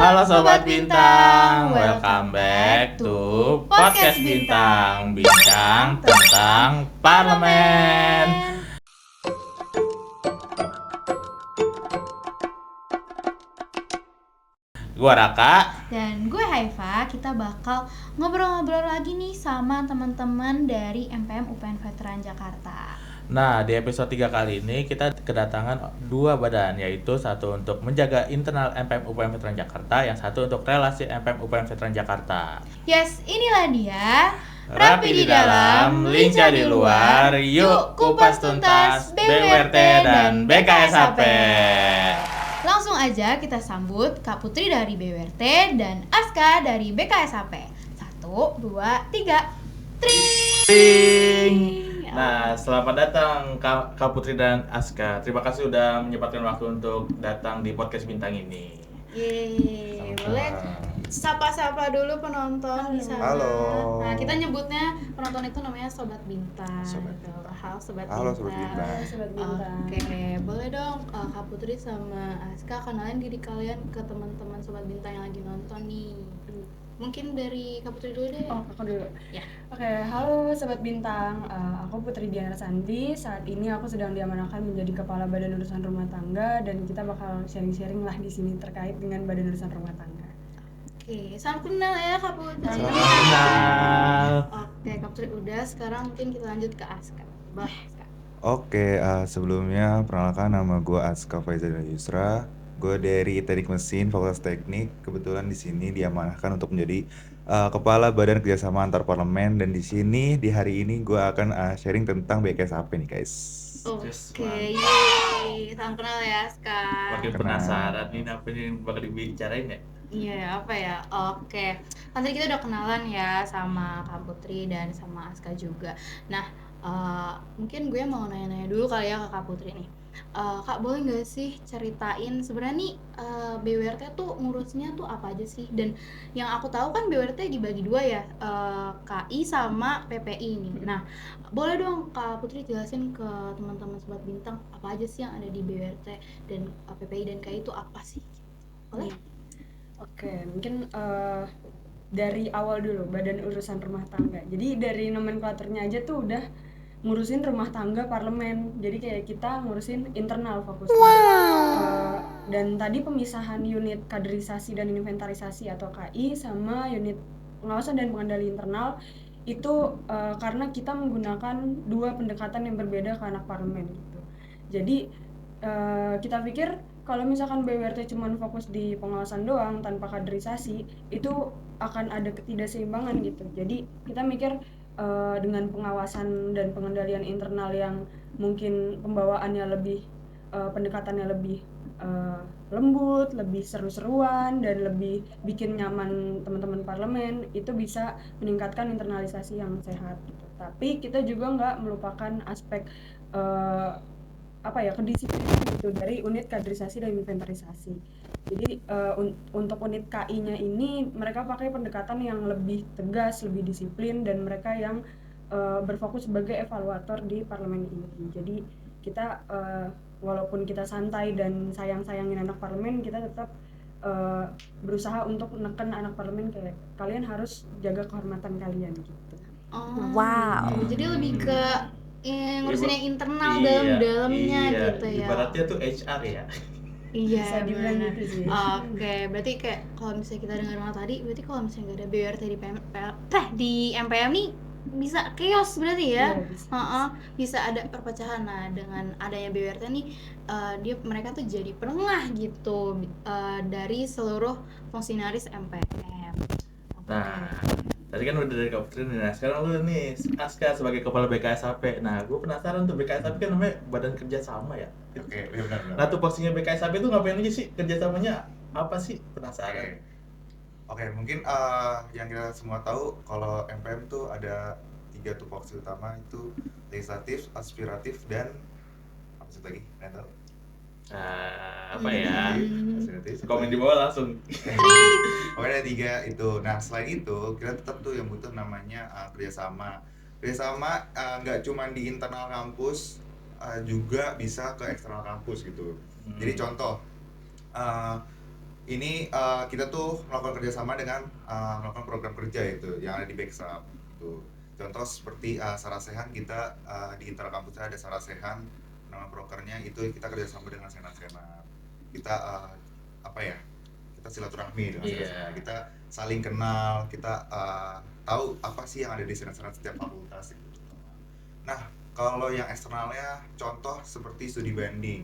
Halo Sobat Bintang, welcome back to Podcast Bintang, bincang tentang parlemen. Gua Raka. Dan gue Haifa. Kita bakal ngobrol-ngobrol lagi nih sama teman-teman dari MPM UPN Veteran Jakarta. Nah, di episode 3 kali ini kita kedatangan dua badan, yaitu satu untuk menjaga internal MPM UPN Veteran Jakarta, yang satu untuk relasi MPM UPN Veteran Jakarta. Yes, inilah dia. Rapi di dalam, lincah di luar, yuk kupas tuntas BWRT dan BKSHP. Langsung aja kita sambut Kak Putri dari BWRT dan Aska dari BKSHP. 1, 2, 3. Tring. Nah, selamat datang Kak Putri dan Aska. Terima kasih sudah menyempatkan waktu untuk datang di podcast Bintang ini. Yeay, boleh sapa-sapa dulu penonton di sana. Halo. Nah, kita nyebutnya penonton itu namanya Sobat Bintang. Sobat Gitu. Halo Sobat Halo, Bintang. Sobat Bintang. Sobat Bintang. Oke, boleh dong Kak Putri sama Aska kenalin diri kalian ke teman-teman Sobat Bintang yang lagi nonton nih. Mungkin dari Kak Putri dulu deh. Oh, aku dulu. Ya. Oke, halo Sobat Bintang. Aku Putri Diana Santi. Saat ini aku sedang diamanahkan menjadi Kepala Badan Urusan Rumah Tangga dan kita bakal sharing-sharing lah di sini terkait dengan Badan Urusan Rumah Tangga. Oke, salam kenal ya Kak Putri. Salam kenal. Oke, Kak Putri udah. Sekarang mungkin kita lanjut ke Aska. Boleh, Aska. Oke, sebelumnya perkenalkan nama gue Aska Faizal Yusra. Gue dari Teknik Mesin Fakultas Teknik. Kebetulan di sini diamanahkan untuk menjadi Kepala Badan Kerjasama Antar Parlemen, dan di sini di hari ini gue akan sharing tentang BKSHP nih guys. Oke, Mantap. yeay. Salam kenal ya Aska. Makin Kenal. penasaran ini apa yang bakal dibicarain ya? Iya, apa ya? Oke. Kan tadi kita udah kenalan ya sama Kak Putri dan sama Aska juga. Nah, mungkin gue mau nanya-nanya dulu kali ya ke Kak Putri nih. Kak, boleh nggak sih ceritain sebenarnya nih BWRT tuh ngurusnya tuh apa aja sih? Dan yang aku tahu kan BWRT dibagi dua ya, KI sama PPI nih. Nah, boleh dong Kak Putri jelasin ke teman-teman Sobat Bintang apa aja sih yang ada di BWRT dan PPI dan KI itu apa sih? Boleh? Oke, mungkin dari awal dulu, Badan Urusan Rumah Tangga. Jadi dari nomenklaturnya aja tuh udah ngurusin rumah tangga parlemen. Jadi kayak kita ngurusin internal fokusnya. Dan tadi pemisahan unit kaderisasi dan inventarisasi atau KI sama unit pengawasan dan pengendali internal itu karena kita menggunakan dua pendekatan yang berbeda ke anak parlemen gitu. Jadi kita pikir kalau misalkan BWRT cuma fokus di pengawasan doang tanpa kaderisasi, itu akan ada ketidakseimbangan gitu. Jadi kita mikir dengan pengawasan dan pengendalian internal yang mungkin pembawaannya lebih pendekatannya lebih lembut, lebih seru-seruan, dan lebih bikin nyaman teman-teman parlemen, itu bisa meningkatkan internalisasi yang sehat gitu. Tapi kita juga nggak melupakan aspek kedisiplinan gitu dari unit kaderisasi dan inventarisasi. Jadi untuk unit KI-nya ini mereka pakai pendekatan yang lebih tegas, lebih disiplin, dan mereka yang berfokus sebagai evaluator di parlemen ini. Jadi kita walaupun kita santai dan sayang-sayangin anak parlemen, kita tetap berusaha untuk menekan anak parlemen kayak kalian harus jaga kehormatan kalian gitu. Wow. Jadi lebih ke ngurusin yang internal dalam-dalamnya gitu ya. Ibaratnya tuh HR ya. Iya, Bisa dibilang benar. gitu sih. Oke, berarti kayak kalau misalnya kita dengar tadi, berarti kalau misalnya nggak ada BWRT di MPM nih bisa chaos berarti ya. Iya, bisa. Bisa ada perpecahan. Nah, dengan adanya BWRT nih mereka tuh jadi penengah gitu dari seluruh fungsionaris MPM. Nah, tadi kan udah dari Kak Putri nih. Nah, sekarang lu nih, Aska sebagai kepala BKSHP. Nah, gue penasaran tuh, BKSHP kan namanya Badan Kerjasama ya. Oke, benar. Nah, tuh posisinya BKSHP itu ngapain aja sih? Kerjasamanya apa sih? Penasaran. Oke, mungkin yang kita semua tahu kalau MPM tuh ada 3 tupoksi utama, itu legislatif, aspiratif, dan apa sih lagi? Nggak tahu. Apa ya? Aspiratif. Komen di bawah langsung. Pokoknya ada 3 itu. Nah, selain itu kita tetap tuh yang butuh namanya kerjasama. Kerjasama nggak cuma di internal kampus, juga bisa ke eksternal kampus gitu. Jadi contoh, Ini kita tuh melakukan kerjasama dengan melakukan program kerja itu yang ada di Bexap gitu. Contoh seperti Sarasehan, kita di internal kampus ada Sarasehan, nama prokernya itu kita kerjasama dengan senat-senat. Kita apa ya? Kita silaturahmi dengan Iya. senat-senat. Kita saling kenal, kita tahu apa sih yang ada di senat-senat setiap fakultas gitu. Nah, kalau yang eksternalnya contoh seperti studi banding.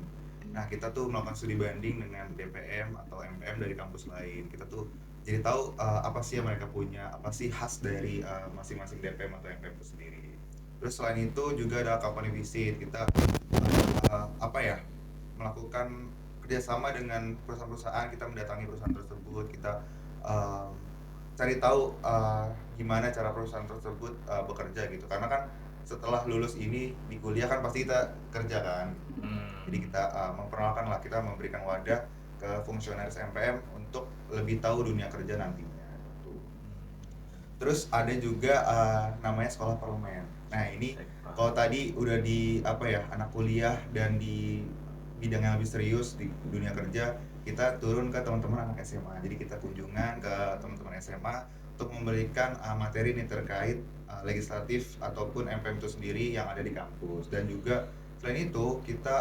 Nah, kita tuh melakukan studi banding dengan DPM atau MM dari kampus lain. Kita tuh jadi tahu apa sih yang mereka punya, apa sih khas dari masing-masing DPM atau MM itu sendiri. Terus selain itu juga ada company visit. Kita apa ya, melakukan kerjasama dengan perusahaan-perusahaan. Kita mendatangi perusahaan tersebut, kita eh, cari tahu gimana cara perusahaan tersebut bekerja gitu. Karena kan setelah lulus ini di kuliah kan pasti kita kerja kan. Jadi kita memperkenalkan lah, kita memberikan wadah ke fungsionaris MPM untuk lebih tahu dunia kerja nantinya. Tuh. Terus ada juga namanya sekolah parlemen. Nah ini kalau tadi udah di apa ya, anak kuliah dan di bidang yang lebih serius di dunia kerja, kita turun ke teman-teman anak SMA. Jadi kita kunjungan ke teman-teman SMA untuk memberikan materi nih terkait legislatif ataupun MPM itu sendiri yang ada di kampus. Dan juga selain itu kita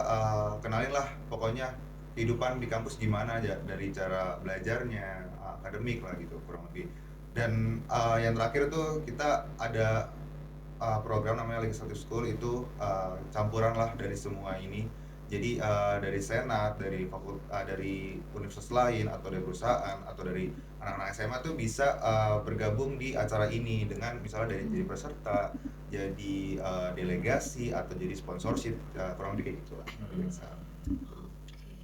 kenalin lah pokoknya kehidupan di kampus gimana aja, dari cara belajarnya, akademik lah gitu kurang lebih. Dan yang terakhir tuh kita ada program namanya Legislative School, itu campuran lah dari semua ini. Jadi dari senat, dari universitas lain atau dari perusahaan atau dari anak-anak SMA tuh bisa bergabung di acara ini dengan misalnya dari jadi peserta, jadi delegasi atau jadi sponsorship, kurang lebih kayak gitu lah.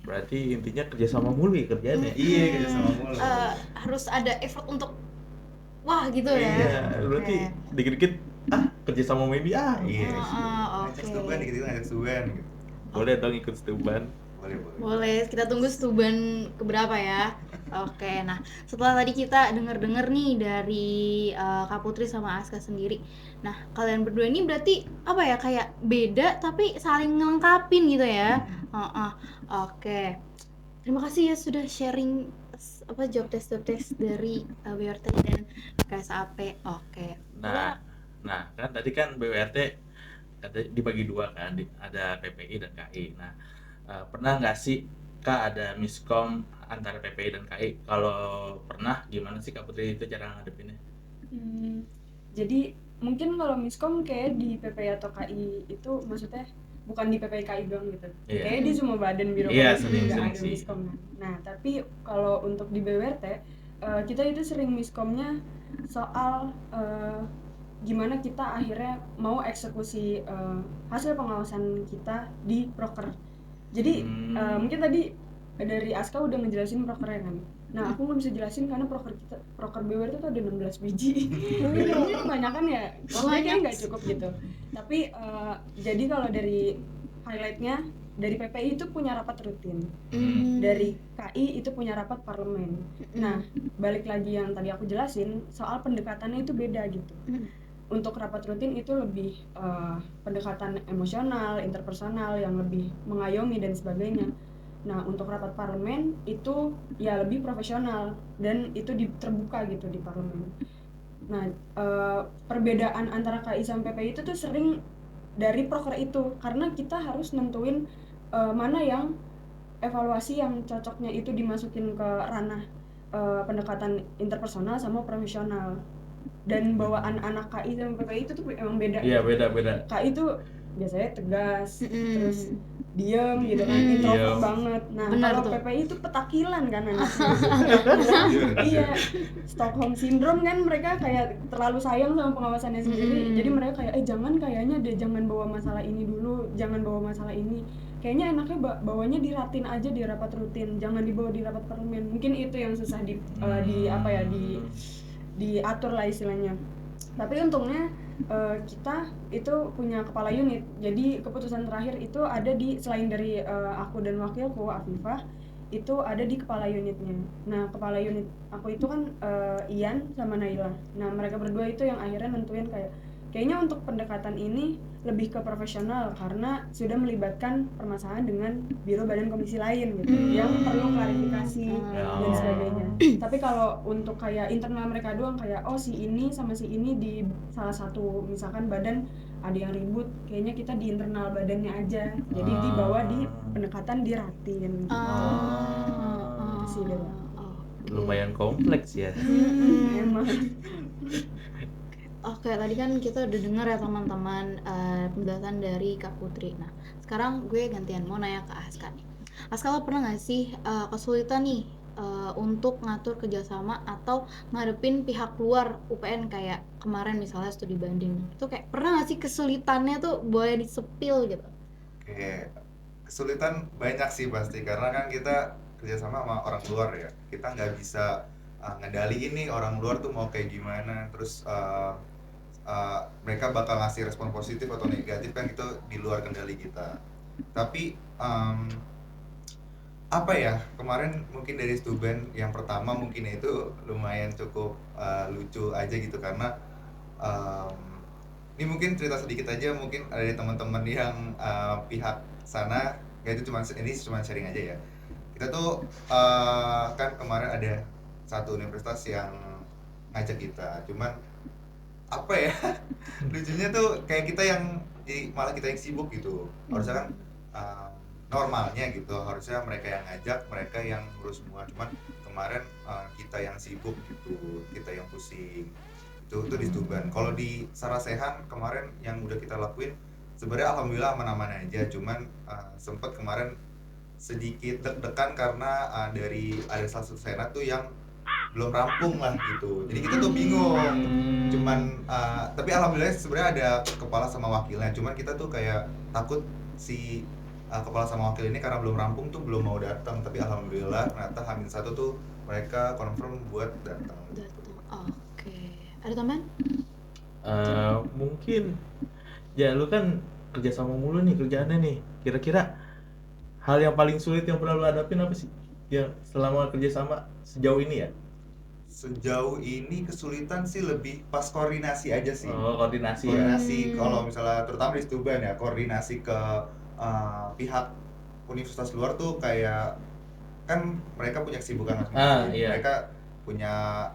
Berarti intinya kerjasama mulu ya kerjaannya. Iya, kerjasama mulu. Harus ada effort untuk wah gitu ya. Iya, Oke. berarti dikit-dikit kerjasama maybe Iya. Oke. Ngajak stuban dikit-dikit, ngajak stuban gitu. boleh dong ikut stuban. Boleh. Boleh, kita tunggu stuban keberapa ya. Oke, nah setelah tadi kita denger-denger nih dari Kak Putri sama Aska sendiri. Nah, kalian berdua ini berarti apa ya, kayak beda tapi saling ngelengkapin gitu ya. Oke. Terima kasih ya sudah sharing job test dari BWRT dan KSAP. Oke. Nah kan tadi kan BWRT ada dibagi dua kan, ada PPI dan KI. Nah, pernah nggak sih Kak ada miskom antara PPI dan KI? Kalau pernah, gimana sih Kak Putri itu cara ngadepinnya? Jadi mungkin kalau miskom kayak di PPI atau KI itu maksudnya bukan di PPI KI doang gitu. Iya. Kayak di semua badan Iya, birokrasi sering nggak ada sih. miskom. Nah, tapi kalau untuk di BWRT kita itu sering miskomnya soal gimana kita akhirnya mau eksekusi hasil pengawasan kita di proker. Jadi mungkin tadi dari Aska udah ngejelasin prokernya kan. Nah, aku nggak bisa jelasin karena proker BWRT itu ada 16 biji. Ini kebanyakan ya, kayaknya nggak cukup gitu. Tapi jadi kalau dari highlightnya, dari PPI itu punya rapat rutin, dari KI itu punya rapat parlemen. Nah, balik lagi yang tadi aku jelasin, soal pendekatannya itu beda gitu. Untuk rapat rutin itu lebih pendekatan emosional, interpersonal yang lebih mengayomi dan sebagainya. Nah, untuk rapat parlemen itu ya lebih profesional dan itu terbuka gitu di parlemen. Nah, perbedaan antara KI sama PPI itu tuh sering dari proker itu, karena kita harus nentuin mana yang evaluasi yang cocoknya itu dimasukin ke ranah pendekatan interpersonal sama profesional. Dan bawaan anak KI sama PPI itu tuh emang beda. Iya, beda-beda. KI tuh biasanya tegas, terus diem gitu kan, introvert banget. Nah, kalau PPI itu petakilan kan anaknya. Iya, Stockholm Syndrome kan, mereka kayak terlalu sayang sama pengawasannya sendiri. Jadi mereka kayak jangan bawa masalah ini dulu, jangan bawa masalah ini. Kayaknya enaknya bawanya diratin aja di rapat rutin, jangan dibawa di rapat parlemen. Mungkin itu yang susah diatur lah istilahnya. Tapi untungnya kita itu punya kepala unit, jadi keputusan terakhir itu ada di, selain dari aku dan wakilku Afifah, itu ada di kepala unitnya. Nah, kepala unit aku itu kan Ian sama Naila. Nah, mereka berdua itu yang akhirnya nentuin kayak kayaknya untuk pendekatan ini lebih ke profesional karena sudah melibatkan permasalahan dengan biro badan komisi lain gitu yang perlu klarifikasi dan sebagainya. Tapi kalau untuk kayak internal mereka doang kayak oh si ini sama si ini di salah satu misalkan badan ada yang ribut, kayaknya kita di internal badannya aja. Jadi dibawa di pendekatan diratin gitu. Itu sih Dewa. Lumayan kompleks ya. Emang. Oke, tadi kan kita udah dengar ya teman-teman penjelasan dari Kak Putri. Nah, sekarang gue gantian mau nanya ke Aska nih. Aska, lo pernah nggak sih kesulitan nih untuk ngatur kerjasama atau ngadepin pihak luar UPN kayak kemarin misalnya studi banding? Itu kayak pernah nggak sih kesulitannya tuh boleh disepil gitu? Oke, kesulitan banyak sih pasti karena kan kita kerjasama sama orang luar ya. Kita nggak bisa ngendaliin nih orang luar tuh mau kayak gimana. Terus mereka bakal ngasih respon positif atau negatif kan itu di luar kendali kita. Tapi apa ya, kemarin mungkin dari Stuben yang pertama mungkin itu lumayan cukup lucu aja gitu karena ini mungkin cerita sedikit aja, mungkin ada teman-teman yang pihak sana, ya itu ini cuma sharing aja ya. Kita tuh kan kemarin ada satu universitas yang ngajak kita, cuman apa ya lucunya tuh kayak kita yang jadi malah kita yang sibuk gitu. Harusnya kan normalnya gitu harusnya mereka yang ngajak, mereka yang ngurus semua, cuman kemarin kita yang sibuk gitu, kita yang pusing itu di Tuban. Kalau di Sarasehan kemarin yang udah kita lakuin sebenarnya alhamdulillah aman-aman aja, cuman sempet kemarin sedikit deg-degan karena dari ada salah satu senat tuh yang belum rampung lah gitu, jadi kita tuh bingung. Cuman tapi alhamdulillah sebenarnya ada kepala sama wakilnya, cuman kita tuh kayak takut si kepala sama wakil ini karena belum rampung tuh belum mau datang, tapi alhamdulillah ternyata H-1 tuh mereka confirm buat datang. Oke. Ada tambahan? Mungkin ya lu kan kerja sama mulu nih kerjaannya nih. Kira-kira hal yang paling sulit yang pernah lu hadapin apa sih? Yang selama kerja sama sejauh ini ya? Sejauh ini kesulitan sih lebih pas koordinasi aja sih. Oh, koordinasi ya. Koordinasi kalau misalnya terutama di Stuban ya, koordinasi ke pihak universitas luar tuh kayak kan mereka punya kesibukan masing-masing. Iya. Mereka punya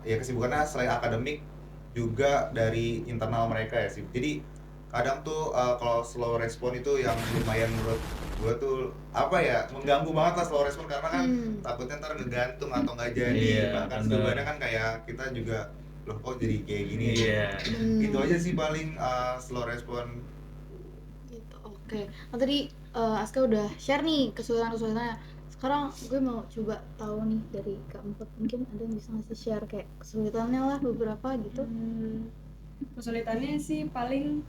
ya kesibukannya selain akademik juga dari internal mereka ya sih. Jadi kadang tuh kalau slow respon itu yang lumayan menurut gue tuh apa ya, mengganggu banget lah slow respon karena kan takutnya ntar ngegantung atau nggak jadi. Iya, Bahkan sebenarnya kan kayak kita juga loh kok jadi kayak gini. Iya. Itu aja sih paling slow respon. Gitu. Oke. Nah, tadi Aska udah share nih kesulitan-kesulitannya. Sekarang gue mau coba tahu nih dari Kak Emput, mungkin ada yang bisa ngasih share kayak kesulitannya lah beberapa gitu. Kesulitannya sih paling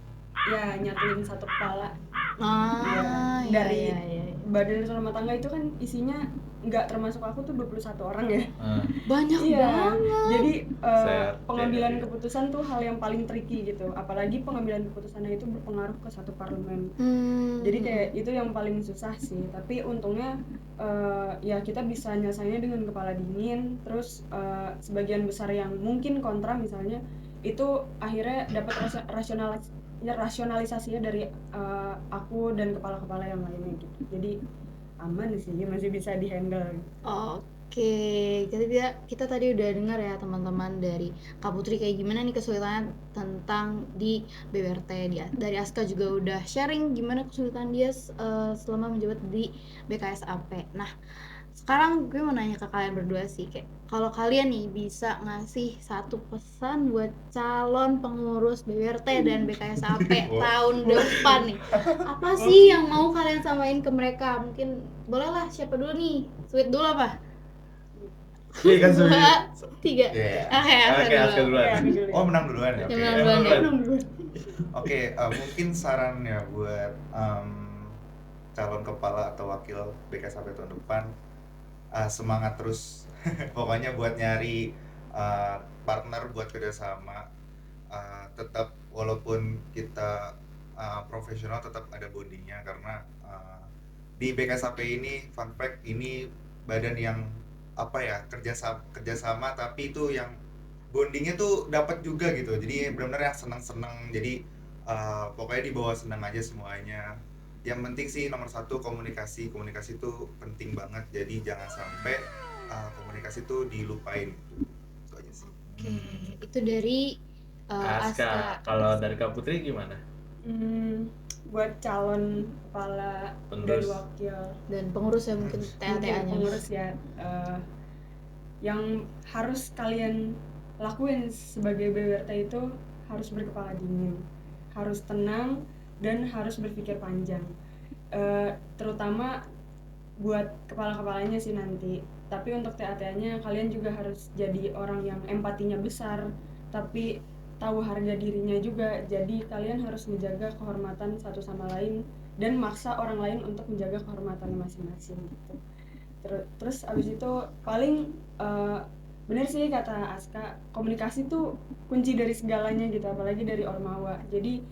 ya nyatuin satu kepala. Iya, Dari iya. badan urusan rumah tangga itu kan isinya nggak termasuk aku tuh 21 orang ya. Banyak banget. Jadi Set, pengambilan ya. keputusan tuh hal yang paling tricky gitu. Apalagi pengambilan keputusannya itu berpengaruh ke satu parlemen. Jadi kayak itu yang paling susah sih. Tapi untungnya ya kita bisa nyelesainnya dengan kepala dingin. Terus sebagian besar yang mungkin kontra misalnya itu akhirnya dapat rasionalisasinya dari aku dan kepala-kepala yang lainnya gitu. Jadi aman sih, masih bisa dihandle. Oke, jadi kita tadi udah dengar ya teman-teman dari Kak Putri kayak gimana nih kesulitan tentang di BWRT. Dari Aska juga udah sharing gimana kesulitan dia selama menjabat di BKSAP. Nah, sekarang gue mau nanya ke kalian berdua sih, kayak kalau kalian nih bisa ngasih satu pesan buat calon pengurus BWRT dan BKSAP tahun depan nih, apa sih yang mau kalian samain ke mereka? Mungkin bolehlah siapa dulu nih? Sweet dulu apa? Iya kan 2, 3. Oke, Aska duluan. Oh menang duluan ya. Yang Oke. menang duluan ya. Oke, mungkin sarannya buat calon kepala atau wakil BKSAP tahun depan, semangat terus. Pokoknya buat nyari partner buat kerjasama, tetap walaupun kita profesional tetap ada bondingnya karena di BKSAP ini fun fact ini badan yang apa ya kerjasama tapi itu yang bondingnya tuh dapat juga gitu. Jadi benar-benar yang senang-senang. Jadi pokoknya dibawa senang aja semuanya. Yang penting sih nomor satu komunikasi itu penting banget, jadi jangan sampai komunikasi itu dilupain gitu. Itu aja sih. Oke, itu dari Aska, kalau dari Kak Putri gimana? Buat calon kepala dan Penerus. wakil dan pengurus ya mungkin mungkin TA-TA-nya. pengurus ya, yang harus kalian lakuin sebagai BWRT itu harus berkepala dingin, harus tenang, dan harus berpikir panjang. Terutama buat kepala-kepalanya sih nanti, tapi untuk TA-TA-nya kalian juga harus jadi orang yang empatinya besar, tapi tahu harga dirinya juga. Jadi kalian harus menjaga kehormatan satu sama lain dan maksa orang lain untuk menjaga kehormatannya masing-masing gitu. Terus abis itu paling bener sih kata Aska, komunikasi tuh kunci dari segalanya gitu, apalagi dari Ormawa. Jadi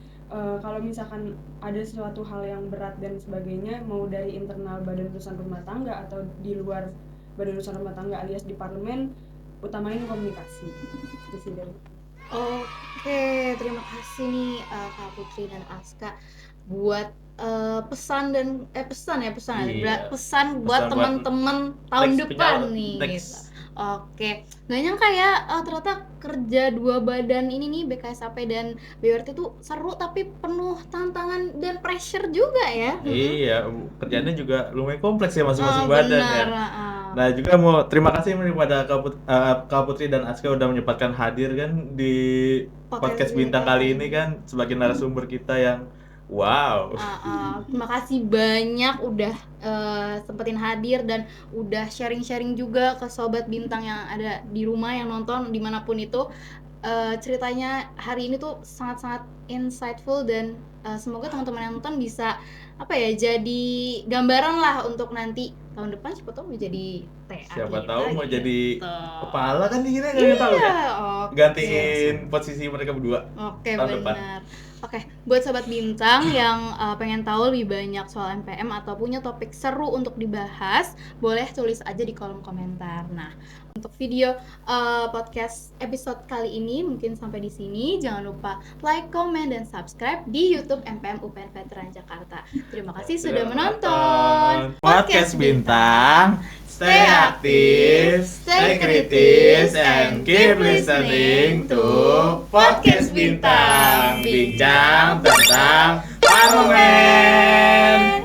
kalau misalkan ada suatu hal yang berat dan sebagainya, mau dari internal Badan Urusan Rumah Tangga atau di luar Badan Urusan Rumah Tangga alias di parlemen, utamain komunikasi. Itu sih dari. Oke, terima kasih nih Kak Putri dan Aska buat pesan Iya. buat Pesan buat teman-teman tahun next depan penyalur, nih next. gitu. Oke, nggak nyangka ya ternyata kerja dua badan ini nih BKSAP dan BWRT tuh seru tapi penuh tantangan dan pressure juga ya. Iya, kerjanya juga lumayan kompleks ya masing-masing Oh, badan benar. ya. Nah, juga mau terima kasih nih pada Kak Putri dan Aska udah menyempatkan hadir kan di podcast Bintang kali ini kan sebagai narasumber kita yang wow. Terima kasih banyak udah sempetin hadir dan udah sharing-sharing juga ke sobat Bintang yang ada di rumah yang nonton dimanapun itu. Ceritanya hari ini tuh sangat-sangat insightful dan semoga teman-teman yang nonton bisa jadi gambaran lah untuk nanti tahun depan siapa tahu mau jadi TA Siapa kita tahu mau gitu. jadi kepala kan kita nggak tahu ya. Oke. Gantiin posisi mereka berdua Oke, tahun depan. benar. Oke, buat sobat Bintang yang pengen tahu lebih banyak soal MPM atau punya topik seru untuk dibahas, boleh tulis aja di kolom komentar. Nah, untuk video podcast episode kali ini mungkin sampai di sini. Jangan lupa like, comment, dan subscribe di YouTube MPM UPN Veteran Jakarta. Terima kasih sudah menonton Podcast Bintang. Stay aktif, stay kritis, and keep listening to Podcast Bintang. Bincang tentang parlemen.